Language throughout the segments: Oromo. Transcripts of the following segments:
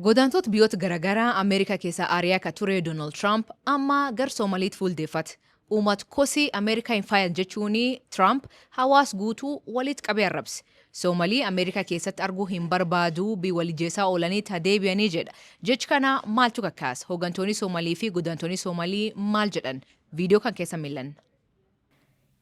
Godaantoota biyyoota garaagaraa Ameerikaa keessaa ari'aa akka ture Donald Trump amma gar Soomaliitti fuuldeeffate. Uummata kosii Ameerikaa hin faayan jechuun Trump hawaas guutuu walitti qabee arrabse. Soomalii Ameerikaa keessatti arguu hin barbaadu biyya walijeessaa oolaniitti hadeebi'anii jedha. Jechi kana maaltu kakkaasa? Hooggantoonni Soomalii fi godaantonni Soomalii maal jedhan? Viidiyoo kan keessa miilan.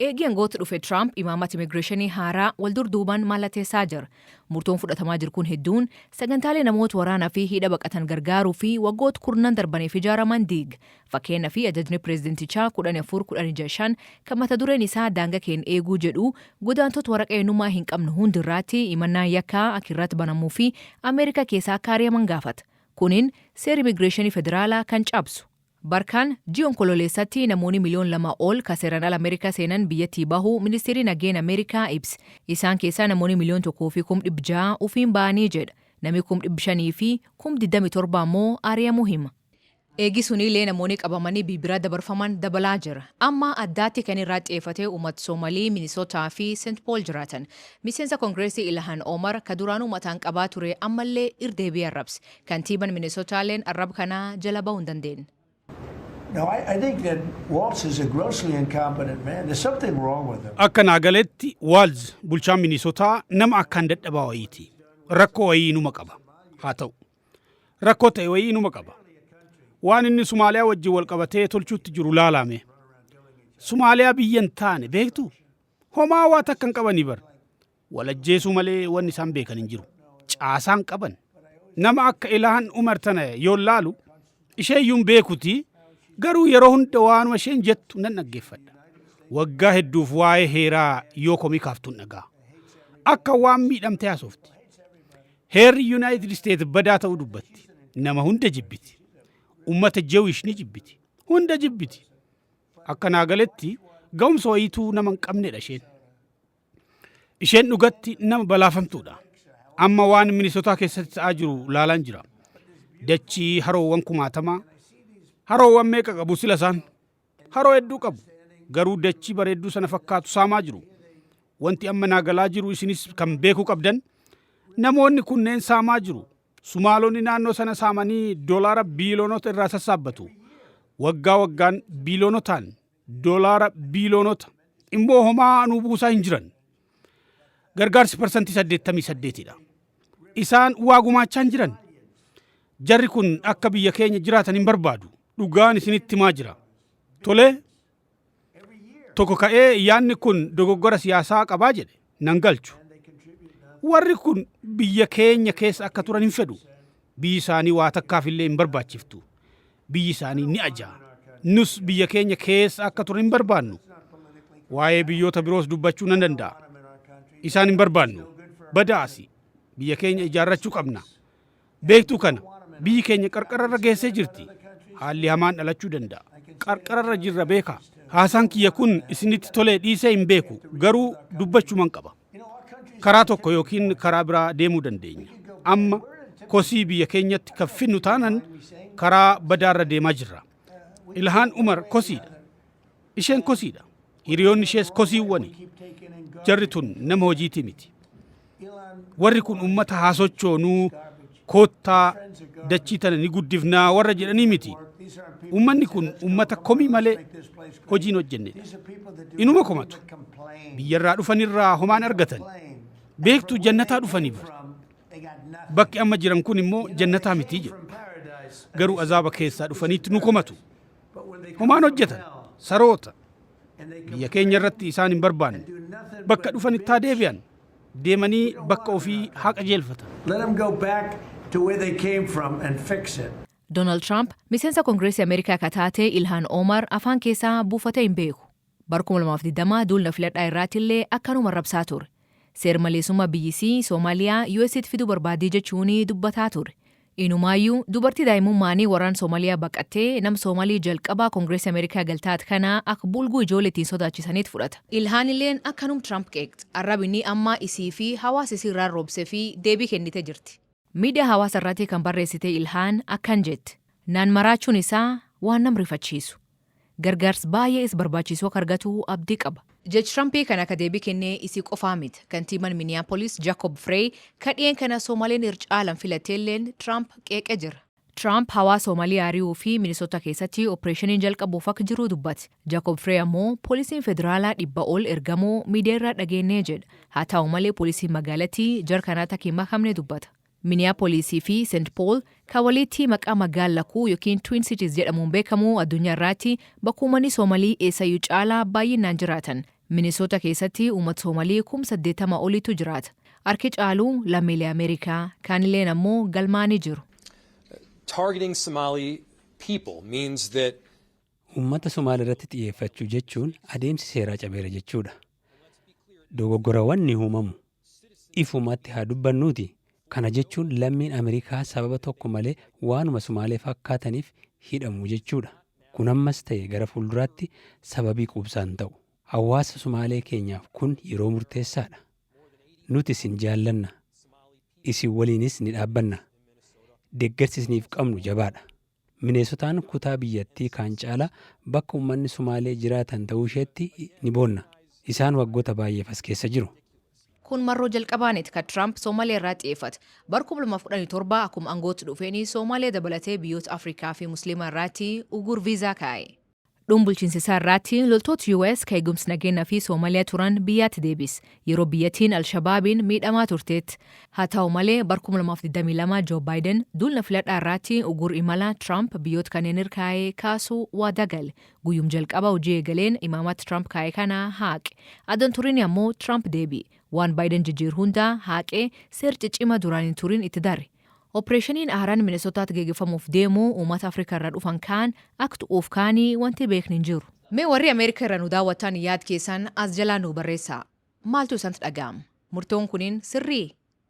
Eegii aangoota dhufe Trump imaamata immigireeshinii haaraa waldur duubaan mallatteessaa jira. Murtoon fudhatamaa jiru kun hedduun sagantaalee namoota waraanaa fi hidha baqatan gargaaruu fi waggoota kurnan darbaniif ijaaraman diiga. Fakkeenyaa fi ajajni pireezidantichaa 14-15 kan mata dureen isaa daangaa keenya eeguu jedhu godaantota waraqaa eenyummaa hin qabne hundirraatti imannaan yakkaa akirratti banamuu fi Ameerikaa keessaa akka ari'aman gaafata. Kunin seera immigireeshinii federaalaa kan cabsu. Barkaan ji'oon kololeessatti namoonni miliyoon 2 ol ka seeraan ala Ameerikaa seenan biyyattii bahuu ministeerri nageenya Ameerikaa ibse. Isaan keessaa namoonni miliyoon 1,600 ufiin ba'anii jedha. Namni 500,000 fi 27,000 ammoo ari'amuu hima. Eegi suniilee namoonni qabamanii bibira dabarfaman dabalaa jira. Amma addaatti kan irraa xiyyeeffatee uummata Soomalii, Minisootaa fi Seent Pool jiraatan. Miseensa Koongireesii Ilhaan Omar ka duraan uummataan qabaa ture ammallee irdeebii arrabse. Kantiibaan Minisootaaleen arraba kanaa jala ba'uu hin dandeenye. No, I think that Walz is a grossly incompetent man. There's something wrong with him. Akka naagaletti Walz bulchaan Minisootaa nama akkaan dadhabaa wayiiti. Rakkoo wayii inuma qaba. Haa ta'u. Rakkoo ta'e wayii inuma qaba. Waan inni Somaaliyaa wajjin wal qabatee tolchuutti jiru laalame. Somaaliyaa biyyan taane beektu? Homaa waa takkan qabanii bar. Walajjeesuu malee wanni isaan beekan hin jiru. Caasaan qaban. Nama akka Ilhaan Umar tana yoo laalu isheeyyuun beekuti. Garuu yeroo hunda waanuma isheen jettu nan dhaggeeffadha. Waggaa hedduuf waa'ee heeraa yoo komii kaaftuun dhagaa. Akka waan miidhamtee haasofti. Heerri Yuunaayitid Isteetsi badaa ta'uu dubbatti. Nama hunda jibbiti. Uummata Jewish ni jibbiti. Hunda jibbiti. Akka naagaletti ga'umsa wayiituu nama hin qabnedha isheen. Isheen dhugatti nama balaafamtuudha. Amma waan Minisootaa keessatti ta'aa jiru laalaan jira. Dachii haroowwan kumaatamaa. Haroowwan meeqa qabu sila isaan? Haroo hedduu qabu. Garuu dachii bareedduu sana fakkaatu saamaa jiru. Wanti amma naagalaa jiru isinis kan beekuu qabdan. Namoonni kunneen saamaa jiru. Sumaalonni naannoo sana saamanii doolaara biiloonota irraa sassaabbatu. Waggaa waggaan biiloonotaan doolaara biiloonota immoo homaa nuu buusaa hin jiran. Gargaarsi parsantii 88dha. Isaan waa gumaachaa hin jiran. Jarri kun akka biyya keenya jiraatan hin barbaadu. Dhugaan isinitti himaa jira. Tolee, tokko ka'ee yaanni kun dogoggora siyaasaa qabaa jedhe nan galchu. Warri kun biyya keenya keessa akka turan hin fedhu. Biyyi isaanii waa takkaaf illee hin barbaachiftu. Biyyi isaanii ni ajaa. Nus biyya keenya keessa akka turan hin barbaannu. Waa'ee biyyoota biroos dubbachuu nan danda'a. Isaan hin barbaannu. Badaasi. Biyya keenya ijaarrachuu qabna. Beektuu kana biyyi keenya qarqararra geessee jirti. Haalli hamaan dhalachuu danda'a. Qarqararra jirra beeka. Haasaan kiyya kun isinitti tolee dhiisee hin beeku. Garuu dubbachuman qaba. Karaa tokko yookiin karaa biraa deemuu dandeenya. Amma kosii biyya keenyatti kan finnu taanan karaa badaarra deemaa jirra. Ilhaan Umar kosiidha. Isheen kosiidha. Hiriyoonni ishees kosiiwwani. Jarri tun nama hojiitii miti. Warri kun uummata haasochoonuu koottaa dachii tana ni guddifnaa warra jedhanii miti. Uummanni kun uummata komii malee hojiin hojjennedha. Inuma komatu. Biyyarraa dhufanirraa homaan argatan. Beektuu jannataa dhufaniif. Bakki amma jiran kun immoo jannataa mitii jedhu. Garuu azaaba keessaa dhufaniitti nu komatu. Homaan hojjetan. Saroota. Biyya keenya irratti isaan hin barbaanne. Bakka dhufanitti haa deebi'an. Deemanii bakka ofii haqa jeelfatan. Let them go back to where they came from and fix it. Donald Trump miseensa Koongireesii Ameerikaa ka taate Ilhaan Omar afaan keessaa buufatee hin beeku. Bara 2020 duulna filadhaa irratti illee akkanuma rabsaa ture. Seer maleessummaa biyyisii Soomaaliyaa US'tti fiduu barbaadee jechuun dubbataa ture. Inumaayyuu dubartii daa'imummaanii waraan Soomaaliyaa baqattee nama Soomaalii jalqabaa Koongireesii Ameerikaa galtaat kana akka bulguu ijoolleetiin sodaachisaniit fudhata. Ilhaan illeen akkanum Trump qeeqxa. Arrabinni amma isii fi hawaasa isii irraa roobsee fi deebii kennite jirti. Miidiyaa hawaasa irratti kan barreessite Ilhaan akkan jette. Naan maraachuun isaa waan nam rifachiisu. Gargaarsa baay'ee is barbaachisu akka argatu abdii qaba. Jechi Trumpii kana akka deebii kennee isii qofaa miti. Kantiibaan Minneapolis Jacob Frey kadhiyeen kana Soomaleen ircaalan filateelleen Trump qeeqee jira. Trump hawaasa Soomalii ari'uu fi Minisoota keessatti opereeshiniin jalqabuuf akka jiru dubbate. Jacob Frey ammoo poolisiin federaalaa 100 ol ergamuu miidiyaarraa dhageenyee jedha. Haa ta'u malee poolisiin magaalattii jara kanaatti akka hin makamne dubbata. Minneapolisii fi St. Paul kan walitti maqaa magaalakuu yookiin Twin Cities jedhamuun beekamu addunyaa irratti bakka uummanni Soomalii eessayyuu caalaa baay'inaan jiraatan. Minisoota keessatti uummata Soomalii 80,000 oliitu jiraata. Harki caaluu lammiilee Ameerikaa kaanilleen ammoo galmaanii jiru. Targeting Somali people means that uummata Somaalii irratti xiyyeeffachuu jechuun adeemsi seeraa cabeera jechuudha. Dogoggorawwan ni uumamu. Ifumatti haa dubbannuuti. Kana jechuun lammiin Ameerikaa sababa tokko malee waanuma Somaalee fakkaataniif hidhamu jechuudha. Kun ammas ta'e gara fuulduraatti sababii quubsaan ta'u. Hawaasa Somaalee keenyaaf kun yeroo murteessaadha. Nuti isin jaallanna. Isin waliinis ni dhaabbanna. Deeggarsi isiniif qabnu jabaadha. Mineesotaan kutaa biyyattii kaan caalaa bakka uummanni Somaalee jiraatan ta'uu isheetti ni boonna. Isaan waggoota baay'eef as keessa jiru. Kun marroo jalqabaaniiti kan Trump Soomalee irraa xiyyeeffate. Bara 2017 akkuma aangootti dhufeeni Soomalee dabalatee biyyoota Afrikaa fi Musliimaa irratti ugur viizaa kaa'e. Bulchiinsi isaa irratti loltoota US kan eegumsi nageenyaa fi Soomaaliyaa turan biyyaatti deebise. Yeroo biyyattiin Alshabaabiin miidhamaa turteetti. Haa ta'u malee bara 2022 Joe Biden duula filadhaa irratti ugur imala Trump biyyoota kanneen irra kaa'ee kaasuu waadaa gale. Guyyuma jalqaba hojii eegaleen imaamatti Trump kaa'e kana haaqe. Adan turin ammoo Trump deebi'e. Waan Biden jijjiiru hundaa haaqee seera ciccima duraan hin turin itti darre. Opereeshiniin haaraan Minisootaatti geggeeffamuuf deemu uummata Afrikaa irraa dhufan kaan akka tu'uuf kaanii wanti beekni hin jiru. Mee warri Ameerikaa irraa nu daawwatan yaad keessan as jalaa nu barreessaa. Maaltu isinitti dhaga'ama? Murtoon kuniin sirrii?